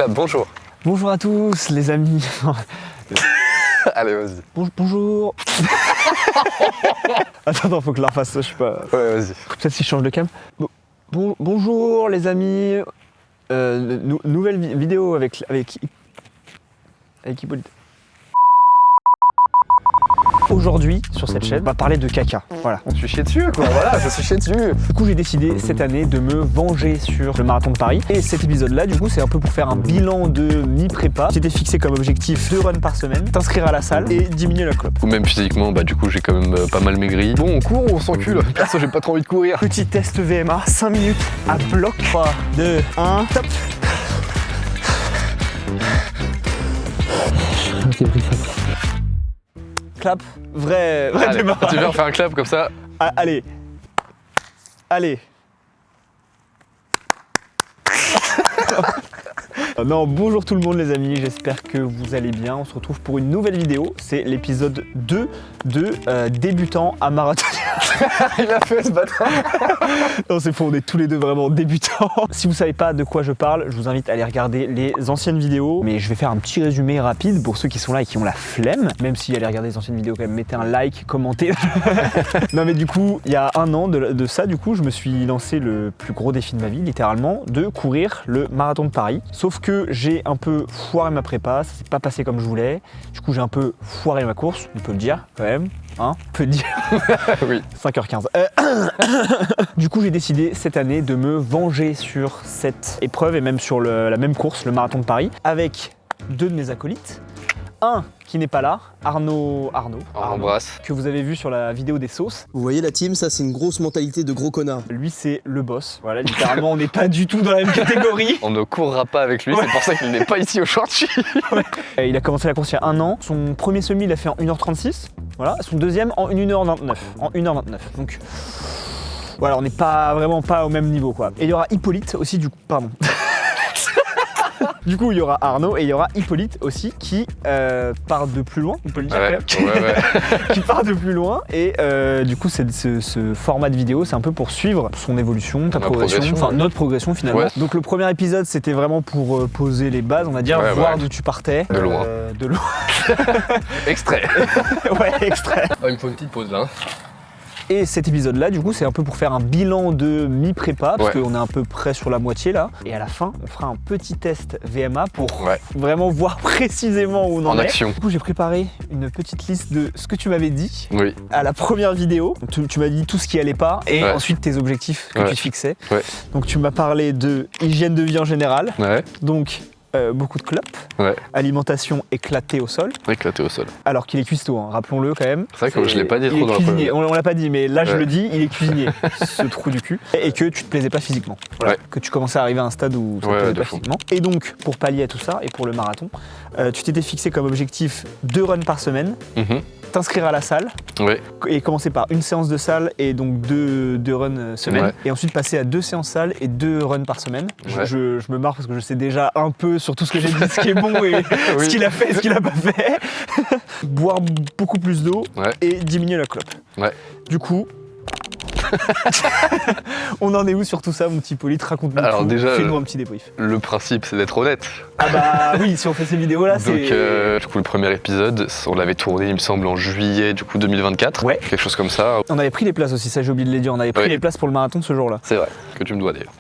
Clap, bonjour. Bonjour à tous les amis. Allez, vas-y. Bonjour. Attends, faut que je la refasse, je sais pas. Ouais, vas-y. Peut-être si je change de cam. Bonjour les amis. Nouvelle vidéo avec Hippolyte. Aujourd'hui, sur cette chaîne, on va parler de caca. Voilà. On se chier dessus, quoi. Voilà, je suis chier dessus. Du coup, j'ai décidé cette année de me venger sur le marathon de Paris. Et cet épisode-là, du coup, c'est un peu pour faire un bilan de mi-prépa. J'étais fixé comme objectif 2 runs par semaine, t'inscrire à la salle et diminuer la clope. Ou même physiquement, du coup, j'ai quand même pas mal maigri. Bon, on court ou on s'encule? Perso, j'ai pas trop envie de courir. Petit test VMA, 5 minutes à bloc. 3, 2, 1, top. Clap, vrai Allez, démarrage. tu viens faire un clap comme ça? Ah, allez. Non, bonjour tout le monde les amis, j'espère que vous allez bien. On se retrouve pour une nouvelle vidéo, c'est l'épisode 2 de débutant à marathon. Il a fait ce bâtard. Non, c'est faux, on est tous les deux vraiment débutants. Si vous savez pas de quoi je parle, je vous invite à aller regarder les anciennes vidéos. Mais je vais faire un petit résumé rapide pour ceux qui sont là et qui ont la flemme. Même si allez regarder les anciennes vidéos quand même, mettez un like, commentez. Non mais du coup, il y a un an de ça, du coup, je me suis lancé le plus gros défi de ma vie, littéralement, de courir le marathon de Paris. Sauf que j'ai un peu foiré ma prépa, ça s'est pas passé comme je voulais. Du coup, j'ai un peu foiré ma course, on peut le dire quand même. Hein, on peut le dire. Oui. 5h15. Du coup, j'ai décidé cette année de me venger sur cette épreuve et même sur la même course, le marathon de Paris, avec 2 de mes acolytes. Un qui n'est pas là, Arnaud, On embrasse. que vous avez vu sur la vidéo des sauces. Vous voyez la team, ça c'est une grosse mentalité de gros connard. Lui, c'est le boss. Voilà, littéralement, on n'est pas du tout dans la même catégorie. On ne courra pas avec lui, Ouais. c'est pour ça qu'il n'est pas ici aujourd'hui. Et il a commencé la course il y a un an. Son premier semi, il a fait en 1h36. Voilà. Son deuxième en 1h29. En 1h29. Donc, voilà, on n'est vraiment pas au même niveau, quoi. Et il y aura Hippolyte aussi, du coup, pardon. Du coup, il y aura Arnaud et il y aura Hippolyte aussi qui part de plus loin, on peut le dire. Ouais. Qui part de plus loin et du coup ce format de vidéo c'est un peu pour suivre son évolution, ta progression, enfin ouais. notre progression finalement. Ouais. Donc le premier épisode c'était vraiment pour poser les bases on va dire, Ouais, voir ouais. d'où tu partais. De loin. De loin. Extrait. Ouais, extrait. Oh, il me faut une petite pause là. Et cet épisode là du coup c'est un peu pour faire un bilan de mi-prépa parce Ouais. qu'on est à peu près sur la moitié là. Et à la fin on fera un petit test VMA pour Ouais. vraiment voir précisément où on en est. action. Du coup j'ai préparé une petite liste de ce que tu m'avais dit Oui. à la première vidéo. Donc, tu m'as dit tout ce qui allait pas et Ouais. ensuite tes objectifs que Ouais. tu te fixais. Ouais. Donc tu m'as parlé de hygiène de vie en général, Ouais. donc beaucoup de clopes, Ouais. alimentation éclatée au sol, Éclaté au sol. alors qu'il est cuistot, hein, rappelons-le quand même. C'est vrai que je l'ai pas dit Il trop est dans la cuisinier, première. on l'a pas dit, mais là je Ouais. le dis, il est cuisinier, ce trou du cul, et que tu te plaisais pas physiquement. Voilà. Ouais. Que tu commençais à arriver à un stade où ça te Ouais, plaisait de pas fou. physiquement. Et donc, pour pallier à tout ça, et pour le marathon, tu t'étais fixé comme objectif 2 runs par semaine, t'inscrire à la salle, Ouais. et commencer par une séance de salle et donc deux runs semaine, Ouais. et ensuite passer à 2 séances salle et 2 runs par semaine. Ouais. Je me marre parce que je sais déjà un peu sur tout ce que j'ai dit, ce qui est bon et Oui. ce qu'il a fait et ce qu'il a pas fait. Boire beaucoup plus d'eau Ouais. et diminuer la clope. Ouais. Du coup, on en est où sur tout ça, mon petit Hippolyte? Raconte-nous Alors tout, déjà, fais-nous un petit débrief. Le principe, c'est d'être honnête. Ah bah oui, si on fait ces vidéos-là, Donc, c'est... du coup, le premier épisode, on l'avait tourné, il me semble, en juillet, du coup, 2024. Ouais. Quelque chose comme ça. On avait pris les places aussi, ça j'ai oublié de les dire, on avait pris Ouais. les places pour le marathon ce jour-là. C'est vrai, que tu me dois d'ailleurs.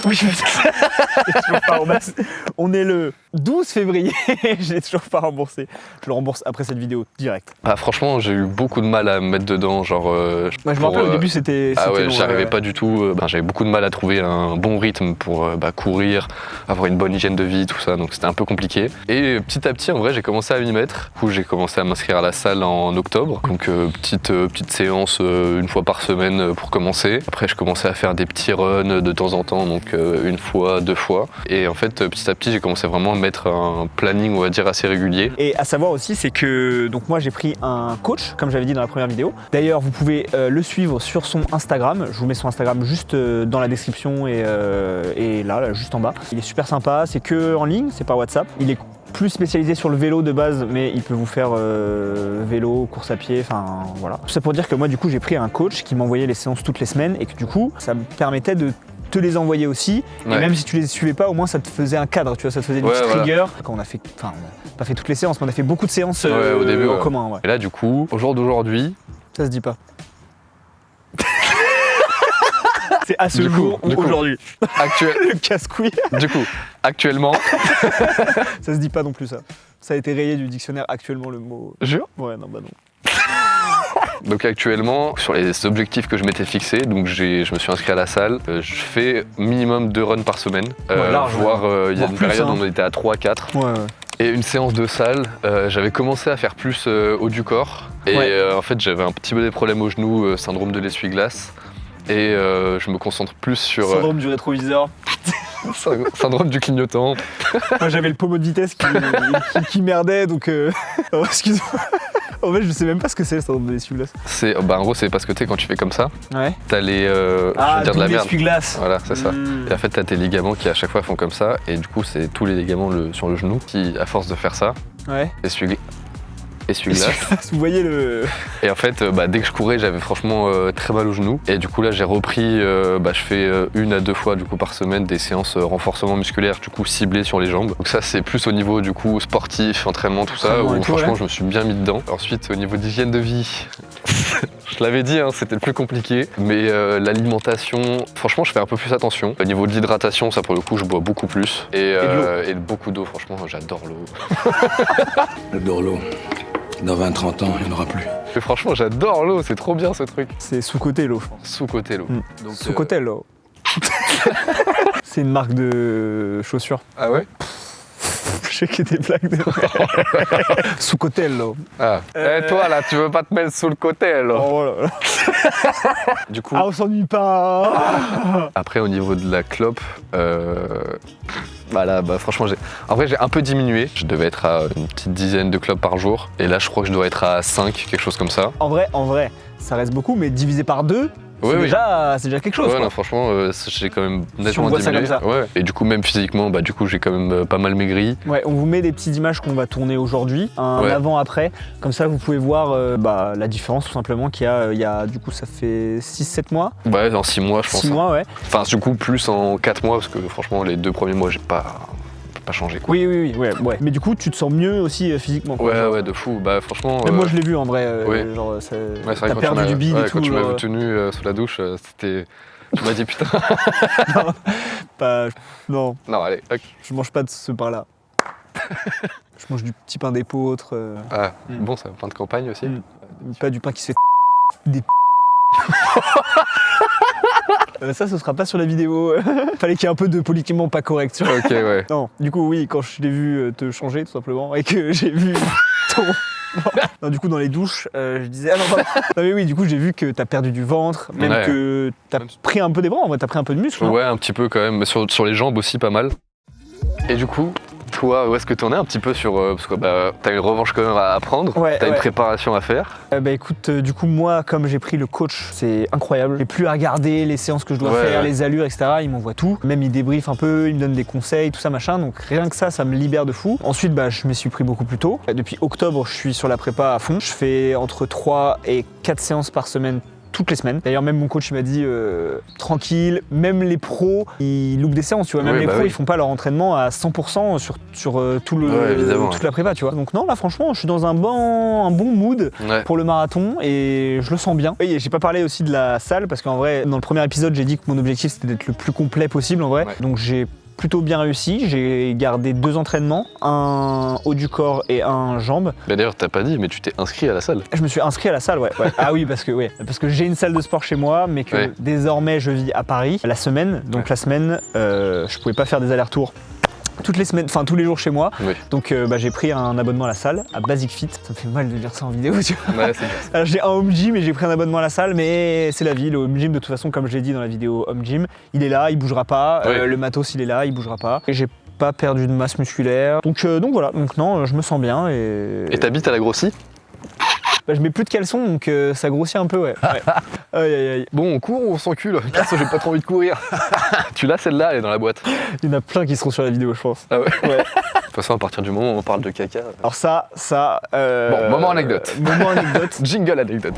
Oui, je l'ai toujours pas remboursé. On est le 12 février, je l'ai toujours pas remboursé. Je le rembourse après cette vidéo, direct. Ah, franchement, j'ai eu beaucoup de mal à me mettre dedans, genre... Moi, je me rappelle, au début, c'était Ah ouais, long, j'arrivais pas du tout. J'avais beaucoup de mal à trouver un bon rythme pour courir, avoir une bonne hygiène de vie, tout ça, donc c'était un peu compliqué. Et petit à petit, en vrai, j'ai commencé à m'y mettre. Du coup, j'ai commencé à m'inscrire à la salle en octobre, donc petite séance une fois par semaine pour commencer. Après, je commençais à faire des petits runs de temps en temps, donc une fois, 2 fois. Et en fait, petit à petit, j'ai commencé vraiment à mettre un planning, on va dire, assez régulier. Et à savoir aussi, c'est que donc moi j'ai pris un coach, comme j'avais dit dans la première vidéo. D'ailleurs, vous pouvez le suivre sur son Instagram. Je vous mets son Instagram juste dans la description et là, juste en bas. Il est super sympa, c'est que en ligne, c'est par WhatsApp. Il est plus spécialisé sur le vélo de base, mais il peut vous faire vélo, course à pied, enfin voilà. Tout ça pour dire que moi du coup j'ai pris un coach qui m'envoyait les séances toutes les semaines et que du coup ça me permettait de te les envoyait aussi. Ouais. Et même si tu les suivais pas, au moins ça te faisait un cadre, tu vois, ça te faisait des petits triggers. Quand on a fait, enfin, on n'a pas fait toutes les séances, mais on a fait beaucoup de séances au début, en commun. Ouais. Et là, du coup, au jour d'aujourd'hui, Ça se dit pas. C'est à ce Du coup, jour ou du coup. aujourd'hui. actuel, Le casse-couille. du coup, actuellement, Ça se dit pas non plus ça. Ça a été rayé du dictionnaire actuellement le mot. jure. Ouais, non, bah non. Donc actuellement, sur les objectifs que je m'étais fixés, donc je me suis inscrit à la salle, je fais minimum 2 runs par semaine, large, voire il y a Voire une plus, période hein. où on était à 3-4. Ouais, ouais. Et une séance de salle, j'avais commencé à faire plus haut du corps. Et Ouais. en fait, j'avais un petit peu des problèmes au genou, syndrome de l'essuie-glace. Et je me concentre plus sur Syndrome du rétroviseur. syndrome du clignotant. Moi j'avais le pommeau de vitesse qui merdait donc. Oh, excuse-moi. En fait, je sais même pas ce que c'est le syndrome de l'essuie-glace. En gros, c'est parce que tu sais, quand tu fais comme ça, Ouais. t'as les. je veux dire de la merde. l'essuie-glace. Voilà, c'est ça. Mmh. Et en fait, t'as tes ligaments qui à chaque fois font comme ça. Et du coup, c'est tous les ligaments sur le genou qui, à force de faire ça, Ouais. essuie-glace. Vous voyez le. Et en fait, dès que je courais, j'avais franchement très mal au genou. Et du coup, là, j'ai repris, je fais 1 à 2 fois du coup, par semaine des séances renforcement musculaire, du coup, ciblées sur les jambes. Donc ça, c'est plus au niveau du coup sportif, entraînement, tout ça, Entraînement et où tout, franchement, ouais. je me suis bien mis dedans. Ensuite, au niveau d'hygiène de vie, je l'avais dit, hein, c'était le plus compliqué. Mais l'alimentation, franchement, je fais un peu plus attention. Au niveau de l'hydratation, ça pour le coup, je bois beaucoup plus. Et beaucoup d'eau, franchement, j'adore l'eau. J'adore l'eau. Dans 20-30 ans, il n'y en aura plus. Mais franchement, j'adore l'eau, c'est trop bien ce truc. C'est sous-côté l'eau, je pense. Sous-côté l'eau. Donc, Sous-côté l'eau. C'est une marque de chaussures. Ah ouais? Je sais qu'il y a des blagues de. Sous-côté l'eau. Ah. Eh toi là, tu veux pas te mettre sous le côté là? Oh là là. Du coup, Ah, on s'ennuie pas. après au niveau de la clope, franchement j'ai un peu diminué. Je devais être à une petite dizaine de clopes par jour. Et là je crois que je dois être à 5, quelque chose comme ça. En vrai, ça reste beaucoup, mais divisé par 2, c'est Oui, oui. déjà quelque chose. Ouais, quoi. non, franchement, j'ai quand même on nettement voit ça diminué. comme ça. Ouais. Et du coup, même physiquement, du coup, j'ai quand même pas mal maigri. Ouais, on vous met des petites images qu'on va tourner aujourd'hui, un Ouais. avant-après, comme ça vous pouvez voir la différence tout simplement qu'il y a du coup ça fait 6-7 mois. Ouais, dans 6 mois, je pense. 6 mois, ouais. Enfin, du coup, plus en 4 mois, parce que franchement, les 2 premiers mois, j'ai pas changé. Quoi. Oui, ouais. Mais du coup, tu te sens mieux aussi physiquement. quoi. Ouais, ouais, de fou. Bah, franchement. Même moi, je l'ai vu en vrai. oui. Genre, Ouais, c'est vrai t'as que perdu du bide et tout. quand tu m'as genre, tenu sous la douche, c'était. Tu m'as dit putain. non, Non, allez, ok. je mange pas de ce pain-là. Je mange du petit pain d'épeautre. Ah, Mm. bon, c'est un pain de campagne aussi. Mm. Pas du pain qui se fait des ça, ce sera pas sur la vidéo. Fallait qu'il y ait un peu de politiquement pas correct. Tu vois. Ok, ouais. Non, du coup, oui, quand je l'ai vu te changer, tout simplement, et que j'ai vu ton. Non, du coup, dans les douches, je disais. Ah non, pardon. Non, mais oui, du coup, j'ai vu que t'as perdu du ventre, même Ouais. que t'as pris un peu des bras, en vrai, t'as pris un peu de muscle. non Ouais, un petit peu quand même, mais sur les jambes aussi, pas mal. Et du coup, toi, où est-ce que t'en es un petit peu sur. Parce que t'as une revanche quand même à prendre, Ouais, t'as une ouais. préparation à faire. Écoute, du coup, moi, comme j'ai pris le coach, c'est incroyable. J'ai plus à regarder les séances que je dois Ouais, faire, ouais. les allures, etc. Il m'envoie tout. Même il débriefe un peu, il me donne des conseils, tout ça, machin. Donc rien que ça me libère de fou. Ensuite, je me suis pris beaucoup plus tôt. Depuis octobre, je suis sur la prépa à fond. Je fais entre 3 et 4 séances par semaine. Toutes les semaines. D'ailleurs, même mon coach il m'a dit tranquille, même les pros ils loupent des séances, tu vois. Même Oui, les bah pros oui. ils font pas leur entraînement à 100% sur Ouais, évidemment, toute la prépa, tu vois. Donc, non, là, franchement, je suis dans un bon mood Ouais. pour le marathon et je le sens bien. Oui, j'ai pas parlé aussi de la salle parce qu'en vrai, dans le premier épisode, j'ai dit que mon objectif c'était d'être le plus complet possible en vrai. Ouais. Donc, j'ai plutôt bien réussi. J'ai gardé 2 entraînements, un haut du corps et un jambes. Bah, d'ailleurs, t'as pas dit, mais tu t'es inscrit à la salle. Je me suis inscrit à la salle, ouais. Ah oui, parce que j'ai une salle de sport chez moi, mais que Ouais. désormais je vis à Paris la semaine. Donc Ouais. la semaine, je pouvais pas faire des allers-retours toutes les semaines, enfin tous les jours chez moi. Oui. Donc j'ai pris un abonnement à la salle, à Basic Fit. Ça me fait mal de dire ça en vidéo, tu vois. Ouais, c'est bien. Alors, j'ai un home gym et j'ai pris un abonnement à la salle, mais c'est la vie. Le home gym, de toute façon, comme je l'ai dit dans la vidéo home gym, il est là, il bougera pas. Oui. Le matos, il est là, il bougera pas. Et j'ai pas perdu de masse musculaire. Donc voilà. Donc non, je me sens bien Et ta bite, elle a grossi? je mets plus de caleçon, donc ça grossit un peu, ouais. Ouais. Aïe, aïe, aïe. Bon, on court ou on s'encule? Perso, j'ai pas trop envie de courir. Tu l'as celle-là, elle est dans la boîte. Il y en a plein qui seront sur la vidéo, je pense. Ah ouais? Ouais. De toute façon, à partir du moment où on parle de caca. Alors ça. Bon, moment anecdote. Moment anecdote. Jingle anecdote.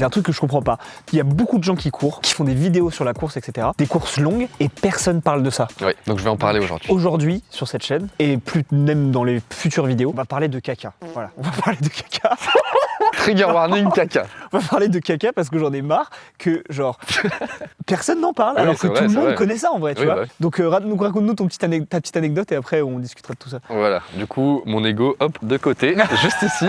c'est un truc que je comprends pas. Il y a beaucoup de gens qui courent, qui font des vidéos sur la course, etc. Des courses longues et personne parle de ça. Oui, donc je vais en parler aujourd'hui. Aujourd'hui, sur cette chaîne, et plus même dans les futures vidéos, on va parler de caca. Voilà, on va parler de caca. Trigger warning caca. On va parler de caca parce que j'en ai marre que, genre, personne n'en parle, Oui, alors que c'est tout vrai, le c'est monde vrai. connaît ça en vrai, tu Oui, vois. bah oui. Donc, raconte-nous ta petite anecdote et après on discutera de tout ça. Voilà, du coup, mon ego, hop, de côté, juste ici.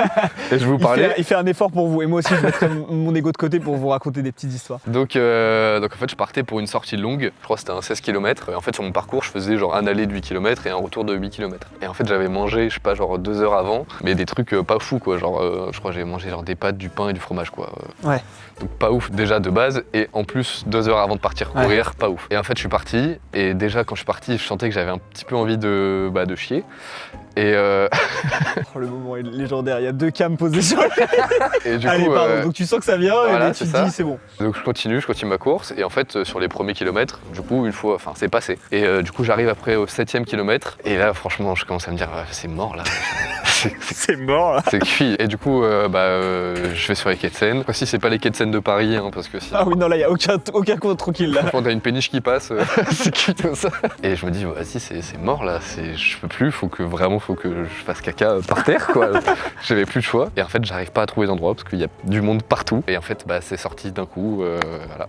Et je vais vous parler. Il fait un effort pour vous et moi aussi je mettrai mon ego de côté pour vous raconter des petites histoires. Donc en fait, je partais pour une sortie longue. Je crois que c'était un 16 km. Et en fait, sur mon parcours, je faisais genre un aller de 8 km et un retour de 8 km. Et en fait, j'avais mangé, je sais pas, genre 2 heures avant, mais des trucs pas fous, quoi. Genre, je crois que j'avais mangé genre des pâtes, du pain et du fromage, quoi. Ouais. Donc pas ouf déjà de base, et en plus 2 heures avant de partir courir, pas ouf. Et en fait, je suis parti, et déjà quand je suis parti, je sentais que j'avais un petit peu envie de chier. Et, Oh, le moment est légendaire, il y a 2 cams posés sur et du Allez, coup, pardon, donc tu sens que ça vient voilà, et tu c'est te ça. dis c'est bon. Donc je continue ma course, et en fait sur les premiers kilomètres, du coup une fois, enfin c'est passé. Et du coup j'arrive après au 7e kilomètre, et là franchement je commence à me dire c'est mort là. C'est mort là. C'est cuit. Et du coup je vais sur les quais de Seine. Aussi c'est pas les quais de Seine de Paris, hein, parce que si Ah oui, non là, il n'y a aucun compte tranquille là. quand t'as une péniche qui passe, c'est cuit comme ça. Et je me dis vas-y c'est mort là, je peux plus, faut que je fasse caca par terre quoi. J'avais plus de choix. Et en fait j'arrive pas à trouver d'endroit parce qu'il y a du monde partout. Et en fait c'est sorti d'un coup, voilà.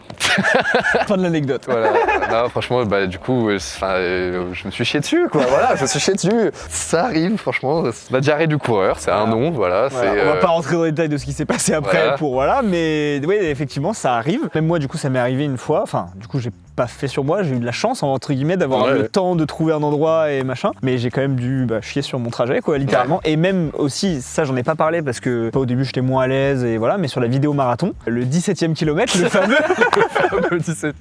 Fin de l'anecdote. Voilà. Là, franchement, du coup, je me suis chié dessus, quoi. Voilà, je me suis chié dessus. Ça arrive, franchement. La diarrhée du coureur, c'est un nom, voilà. Voilà, on va pas rentrer dans les détails de ce qui s'est passé après Voilà. mais oui, effectivement, ça arrive. Même moi, du coup, ça m'est arrivé une fois. Enfin, du coup, j'ai pas fait sur moi, j'ai eu de la chance, entre guillemets, d'avoir le temps de trouver un endroit et machin. Mais j'ai quand même dû chier sur mon trajet, quoi, littéralement. Et même aussi, ça, j'en ai pas parlé parce que au début, j'étais moins à l'aise et voilà, mais sur la vidéo marathon, le 17e kilomètre, le fameux. Le 17e.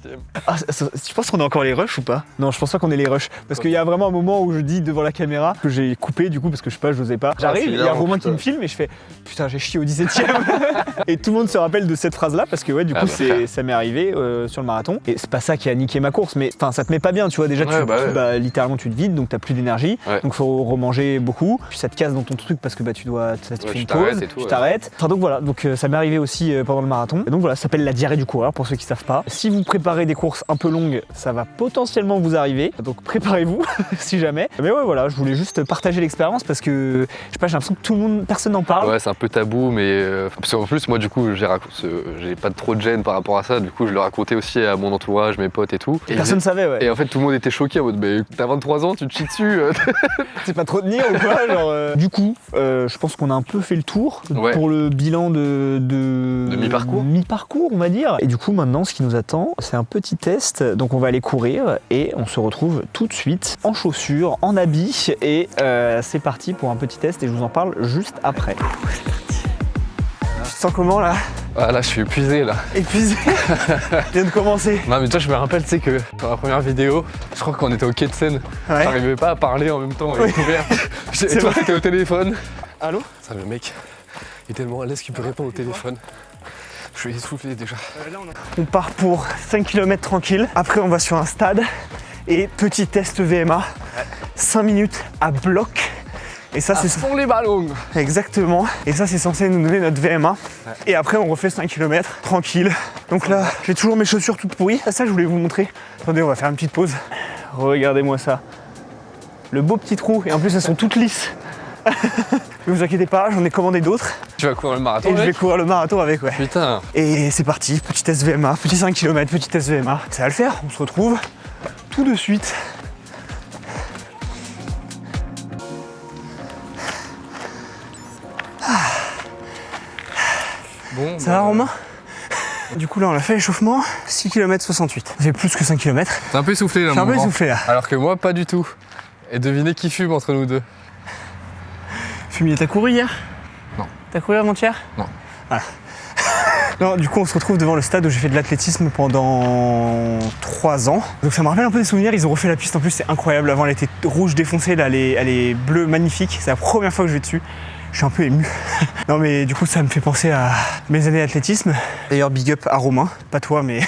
Ah, tu penses qu'on a encore les rushs ou pas? Non, je pense pas qu'on ait les rushs. Parce qu'il y a vraiment un moment où je dis devant la caméra que j'ai coupé du coup parce que je sais pas, je n'osais pas. J'arrive, il y a Romain qui me filme et je fais putain, j'ai chié au 17e. Et tout le monde se rappelle de cette phrase là parce que ouais, du coup, ça m'est arrivé sur le marathon. Et c'est pas ça qui a niqué ma course, mais enfin, ça te met pas bien, tu vois. Déjà, littéralement, tu te vides donc t'as plus d'énergie. Ouais. Donc faut remanger beaucoup. Puis ça te casse dans ton truc parce que tu dois. Ça te fait une pause, tu t'arrêtes. Enfin, donc voilà, donc ça m'est arrivé aussi pendant le marathon. Et donc voilà, ça s'appelle la diarrhée du coureur pour ceux qui savent pas. Si vous préparez des courses un peu longues, ça va potentiellement vous arriver. Donc préparez-vous si jamais. Mais ouais, voilà, je voulais juste partager l'expérience parce que je sais pas, j'ai l'impression que personne n'en parle. Ouais, c'est un peu tabou, mais parce qu'en plus, moi, du coup, j'ai pas trop de gêne par rapport à ça. Du coup, je le racontais aussi à mon entourage, mes potes et tout. Et personne savait, ouais. Et en fait, tout le monde était choqué en mode, mais t'as 23 ans, tu te chies dessus. C'est pas trop tenir ou quoi, genre. Du coup, je pense qu'on a un peu fait le tour pour le bilan de mi-parcours. Mi-parcours, on va dire. Et du coup, maintenant, ce qui nous attend, c'est un petit test. Donc, on va aller courir et on se retrouve tout de suite en chaussures, en habits. Et c'est parti pour un petit test et je vous en parle juste après. C'est parti. Tu te sens comment là? Ah là, je suis épuisé là. Épuisé. Je viens de commencer. Non, mais toi, je me rappelle, tu sais, que dans la première vidéo, je crois qu'on était au quai de Seine. Ouais. J'arrivais pas à parler en même temps et courir. Et toi, t'étais au téléphone. Allô? Ça, le mec est tellement à l'aise qu'il peut répondre au téléphone. Je suis essoufflé déjà. On part pour 5 km tranquille. Après, on va sur un stade et petit test VMA. 5 minutes à bloc. Et ça, c'est Pour les ballons. exactement. Et ça, c'est censé nous donner notre VMA. Et après, on refait 5 km tranquille. Donc là, j'ai toujours mes chaussures toutes pourries. Ça, je voulais vous montrer. Attendez, on va faire une petite pause. Regardez-moi ça. Le beau petit trou. Et en plus, elles sont toutes lisses. Ne vous inquiétez pas, j'en ai commandé d'autres. Tu vas courir le marathon, Et je vais mec? courir le marathon avec, ouais. Putain. Et c'est parti, petit test VMA, petit 5 km, petit test VMA. Ça va le faire, on se retrouve tout de suite. Bon, Ça va Romain? Du coup là on a fait l'échauffement, 6 km 68. Ça fait plus que 5 km. T'es un peu essoufflé là, Je suis un peu essoufflé là. Alors que moi, pas du tout. Et devinez qui fume entre nous deux? Fumier, t'as couru hier? Non. T'as couru avant-hier? Non. Voilà. Non, du coup on se retrouve devant le stade où j'ai fait de l'athlétisme pendant 3 ans. Donc ça me rappelle un peu des souvenirs, ils ont refait la piste en plus, c'est incroyable. Avant elle était rouge défoncée, là elle est bleue magnifique. C'est la première fois que je vais dessus. Je suis un peu ému. Non mais du coup ça me fait penser à mes années d'athlétisme. D'ailleurs big up à Romain, pas toi mais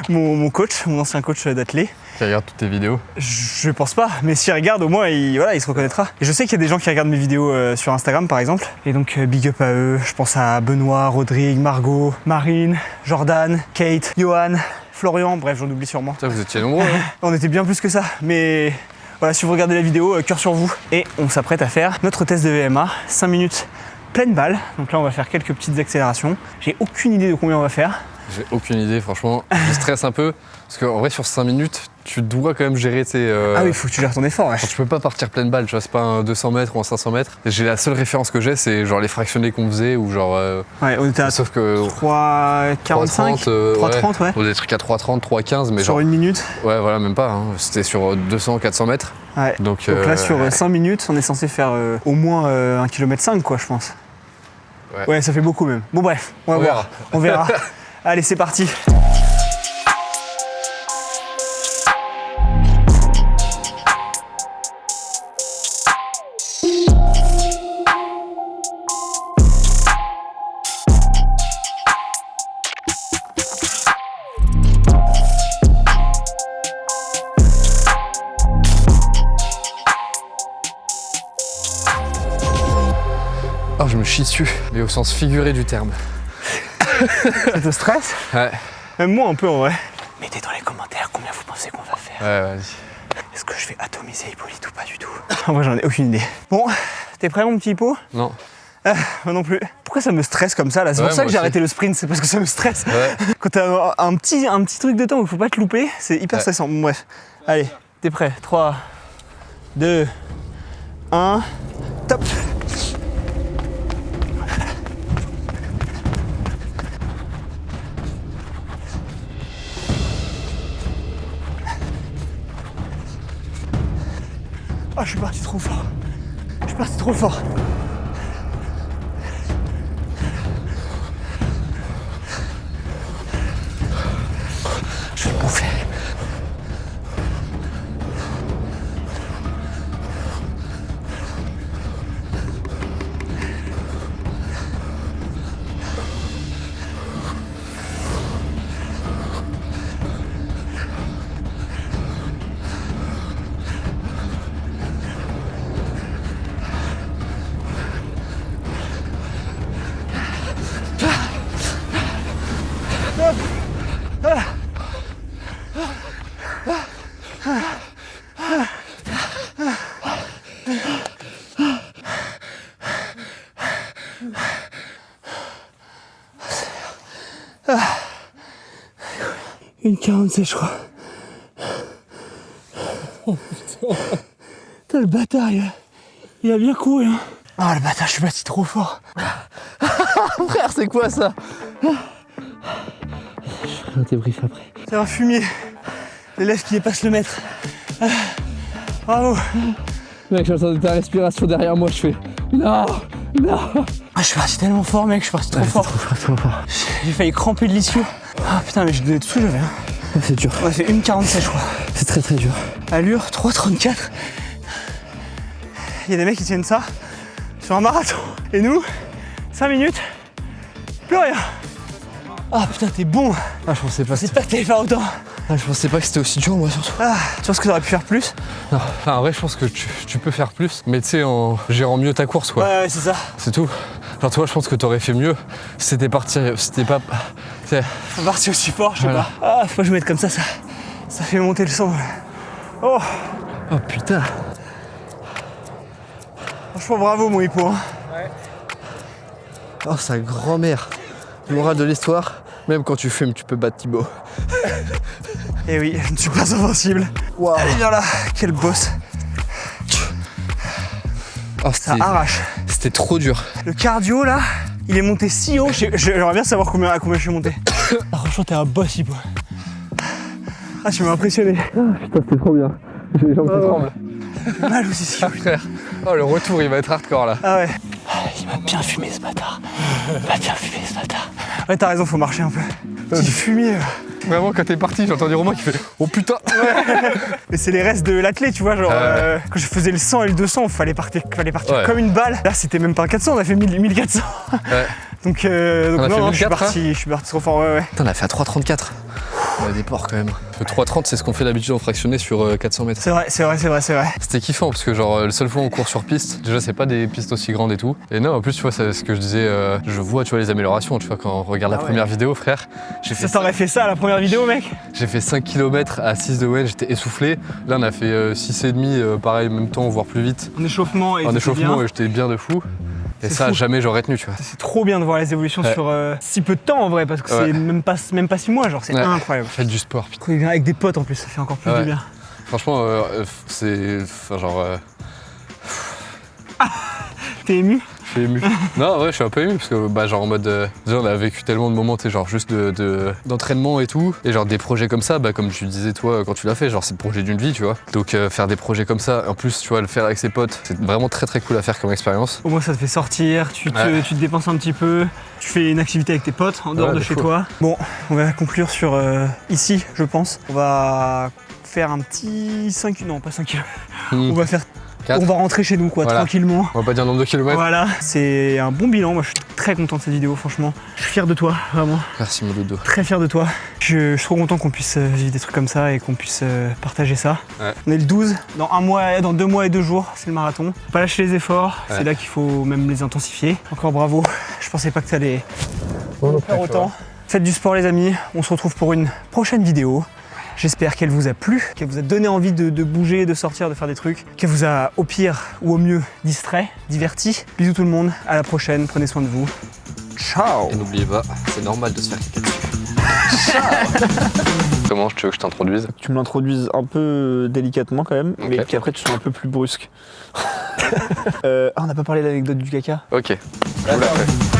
mon coach, mon ancien coach d'athlé. Qui regarde toutes tes vidéos. Je pense pas, mais s'il regarde, au moins, il se reconnaîtra. Et je sais qu'il y a des gens qui regardent mes vidéos sur Instagram, par exemple. Et donc, big up à eux. Je pense à Benoît, Rodrigue, Margot, Marine, Jordan, Kate, Johan, Florian. Bref, j'en oublie sûrement. Putain, vous étiez nombreux, hein. On était bien plus que ça, mais voilà, si vous regardez la vidéo, cœur sur vous. Et on s'apprête à faire notre test de VMA, 5 minutes pleine balle. Donc là, on va faire quelques petites accélérations. J'ai aucune idée de combien on va faire. J'ai aucune idée, franchement. Je stresse un peu, parce qu'en vrai, sur 5 minutes, tu dois quand même gérer tes... Ah oui, il faut que tu gères ton effort, ouais. Genre, tu peux pas partir pleine balle, tu vois, c'est pas un 200 mètres ou un 500 mètres. J'ai la seule référence que j'ai, c'est genre les fractionnés qu'on faisait, ou genre... Ouais, on était à sauf que... 3,45, 3,30, ouais. Ou des trucs à 3,30, 3,15, mais sur genre... une minute. Ouais, voilà, même pas, hein. C'était sur 200, 400 mètres. Ouais. Donc là, sur 5 minutes, on est censé faire au moins 1,5 km, quoi, je pense. Ouais, ça fait beaucoup même. Bon bref, on va voir, on verra. Allez, c'est parti. Oh, je me chie dessus, mais au sens figuré du terme. Ça te stresse? Ouais. Même moi un peu en vrai. Mettez dans les commentaires combien vous pensez qu'on va faire. Ouais, vas-y. Est-ce que je vais atomiser Hippolyte ou pas du tout? En vrai, j'en ai aucune idée. Bon, t'es prêt mon petit Hippo? Non. Moi non plus. Pourquoi ça me stresse comme ça là? C'est pour ça que j'ai arrêté le sprint, c'est parce que ça me stresse. Ouais. Quand t'as un petit truc de temps où il faut pas te louper, c'est hyper stressant. Bon, bref. Allez, t'es prêt? 3, 2, 1, top! Ah, je suis parti trop fort. Je suis parti trop fort. Je vais bouffer. Une 47, je crois. Oh putain. Putain, le bâtard, il a bien couru. Hein. Ah, le bâtard, je suis parti trop fort. Frère, c'est quoi ça? Je ferai un débrief après. C'est un fumier. L'élève qui dépasse le mètre. Bravo. Mec, j'entendais ta respiration derrière moi, je fais non, non. Ah, je suis parti tellement fort, mec, je suis parti trop fort. Trop fort. J'ai failli cramper de l'issue. Ah putain, mais j'ai donné tout ce que j'avais. Hein. C'est dur. On a fait 1,47, je crois. C'est très très dur. Allure 3,34. Il y a des mecs qui tiennent ça sur un marathon. Et nous, 5 minutes, plus rien. Ah putain, t'es bon. Ah, je pensais pas. C'est pas que t'allais faire autant. Ah, je pensais pas que c'était aussi dur, moi surtout. Ah, tu penses que t'aurais pu faire plus? Non, enfin, en vrai, je pense que tu peux faire plus, mais tu sais, en gérant mieux ta course, quoi. Ouais, c'est ça. C'est tout. Genre, toi, je pense que t'aurais fait mieux si c'était parti. C'était pas. T'sais. Parti aussi fort, je sais Voilà. pas. Ah, faut que je mette comme ça fait monter le sang. Oh, Oh putain. franchement, bravo, mon hippo. Hein. Oh, sa grand-mère. Morale de l'histoire, même quand tu fumes, tu peux battre Thibaut. Eh oui, je ne suis pas invincible. Waouh. Allez, viens là, quel boss. Oh, Ça arrache. C'était trop dur. Le cardio, là, il est monté si haut. J'aimerais bien savoir à combien je suis monté. Ah, franchement, t'es un boss, hippo. Ah, tu m'as impressionné. Putain, c'était trop bien. J'ai les jambes qui tremblent. Mal aussi, si. Frère. Oh, le retour, il va être hardcore là. Ah ouais. Il m'a bien fumé, ce bâtard. Ouais, t'as raison, faut marcher un peu. Petit fumier. Vraiment, quand t'es parti, j'ai entendu Romain qui fait oh putain. Mais c'est les restes de l'athlète, tu vois, genre quand je faisais le 100 et le 200, fallait partir comme une balle. Là, c'était même pas 400, on a fait 1400. Ouais. Donc a fait non, 1400, je suis parti trop fort, ouais. Putain, on a fait à 3,34. On a des porcs quand même. Le 3,30 c'est ce qu'on fait d'habitude en fractionné sur 400 mètres. C'est vrai. C'était kiffant parce que genre le seul fois où on court sur piste, déjà c'est pas des pistes aussi grandes et tout. Et non en plus tu vois c'est ce que je disais, je vois tu vois les améliorations, tu vois quand on regarde la première vidéo frère. Ça t'aurait fait ça la première vidéo mec? J'ai fait 5 km à 6 de Wen, j'étais essoufflé. Là on a fait 6,5 pareil en même temps voire plus vite. En échauffement et j'étais bien de fou. Et C'est ça fou. jamais j'aurais tenu tu vois. C'est trop bien de voir les évolutions sur si peu de temps en vrai parce que c'est même pas 6 mois genre, c'est incroyable. Faites du sport. Putain. Quand il vient avec des potes en plus, ça fait encore plus du bien. Franchement c'est genre T'es ému? je suis ému. Non ouais je suis un peu ému parce que bah genre en mode déjà on a vécu tellement de moments tu sais genre juste d'entraînement et tout et genre des projets comme ça bah comme tu disais toi quand tu l'as fait genre c'est le projet d'une vie tu vois donc faire des projets comme ça en plus tu vois le faire avec ses potes c'est vraiment très cool à faire comme expérience. Au moins ça te fait sortir, tu te dépenses un petit peu, tu fais une activité avec tes potes en dehors de chez toi. Bon on va conclure sur ici je pense. On va faire un petit 5 km. On va faire 4. On va rentrer chez nous quoi, tranquillement. On va pas dire nombre de kilomètres. Voilà, c'est un bon bilan, moi je suis très content de cette vidéo franchement. Je suis fier de toi, vraiment. Merci mon dodo. Très fier de toi. Je suis trop content qu'on puisse vivre des trucs comme ça et qu'on puisse partager ça. Ouais. On est le 12, dans 2 mois et 2 jours, c'est le marathon. Faut pas lâcher les efforts, c'est là qu'il faut même les intensifier. Encore bravo, je pensais pas que t'allais faire autant. Faites du sport les amis, on se retrouve pour une prochaine vidéo. J'espère qu'elle vous a plu, qu'elle vous a donné envie de bouger, de sortir, de faire des trucs, qu'elle vous a au pire ou au mieux distrait, diverti. Bisous tout le monde, à la prochaine, prenez soin de vous. Ciao. Et n'oubliez pas, c'est normal de se faire caca dessus. Ciao. Comment tu veux que je t'introduise? Tu me l'introduises un peu délicatement quand même, mais qu'après tu sois un peu plus brusque. On n'a pas parlé de l'anecdote du caca. Ok, je vous la fais.